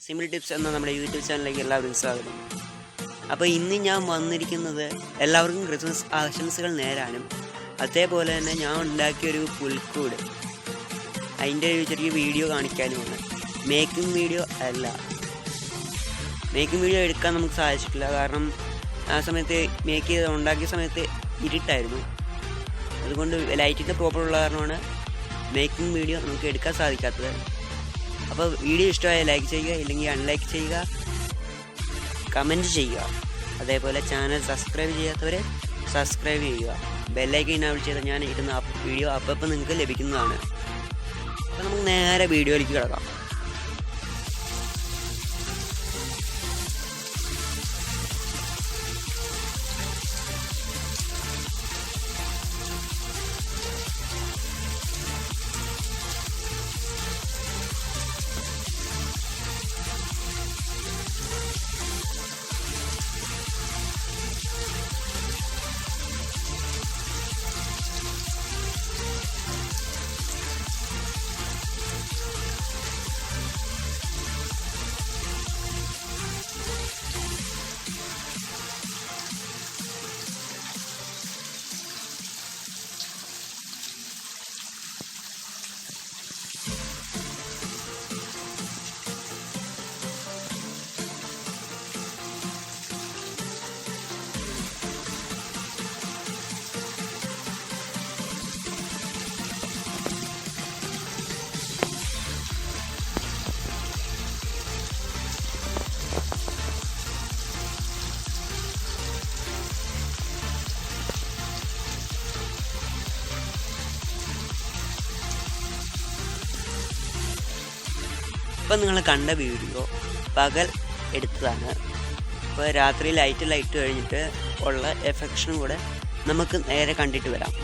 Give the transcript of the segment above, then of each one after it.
Simple tips എന്ന നമ്മുടെ YouTube ചാനലിലേക്ക് എല്ലാവരും സ്വാഗതം. അപ്പോൾ ഇന്ന് ഞാൻ വന്നിരിക്കുന്നത് എല്ലാവർക്കും ക്രിസ്മസ് ആശംസകൾ നേരാനും അതേപോലെ തന്നെ ഞാൻ ഉണ്ടാക്കിയൊരു പുൽക്കൂട് അതിൻ്റെ ഒരു ചെറിയ വീഡിയോ കാണിക്കാനുമാണ്. മേക്കിംഗ് വീഡിയോ അല്ല, മേക്കിംഗ് വീഡിയോ എടുക്കാൻ നമുക്ക് സാധിച്ചിട്ടില്ല. കാരണം ആ സമയത്ത് ഉണ്ടാക്കിയ സമയത്ത് ഇരുട്ടായിരുന്നു. അതുകൊണ്ട് ലൈറ്റിൻ്റെ പ്രോപ്പർ ഉള്ള കാരണമാണ് മേക്കിംഗ് വീഡിയോ നമുക്ക് എടുക്കാൻ സാധിക്കാത്തത്. അപ്പോൾ വീഡിയോ ഇഷ്ടമായ ലൈക്ക് ചെയ്യുക, ഇല്ലെങ്കിൽ അൺലൈക്ക് ചെയ്യുക, കമൻറ്റ് ചെയ്യുക. അതേപോലെ ചാനൽ സബ്സ്ക്രൈബ് ചെയ്യാത്തവരെ സബ്സ്ക്രൈബ് ചെയ്യുക. ബെല്ലൈക്കൻ ഇനാബിൾ ചെയ്താൽ ഞാൻ ഇടുന്ന വീഡിയോ അപ്പം നിങ്ങൾക്ക് ലഭിക്കുന്നതാണ്. അപ്പോൾ നമുക്ക് നേരെ വീഡിയോയിലേക്ക് കിടക്കാം. ഇപ്പം നിങ്ങൾ കണ്ട വീഡിയോ പകൽ എടുത്തതാണ്. ഇപ്പോൾ രാത്രി ലൈറ്റ് കഴിഞ്ഞിട്ട് ഉള്ള എഫക്ഷനും കൂടെ നമുക്ക് നേരെ കണ്ടിട്ട് വരാം.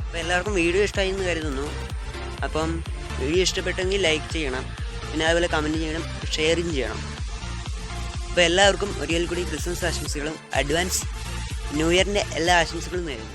അപ്പോൾ എല്ലാവർക്കും വീഡിയോ ഇഷ്ടമായി എന്ന് കരുതുന്നു. അപ്പം വീഡിയോ ഇഷ്ടപ്പെട്ടെങ്കിൽ ലൈക്ക് ചെയ്യണം, പിന്നെ അതുപോലെ കമൻറ്റ് ചെയ്യണം, ഷെയറും ചെയ്യണം. അപ്പോൾ എല്ലാവർക്കും ഒരിക്കൽ കൂടി ക്രിസ്മസ് ആശംസകളും അഡ്വാൻസ് ന്യൂ ഇയറിൻ്റെ എല്ലാ ആശംസകളും നേരുന്നു.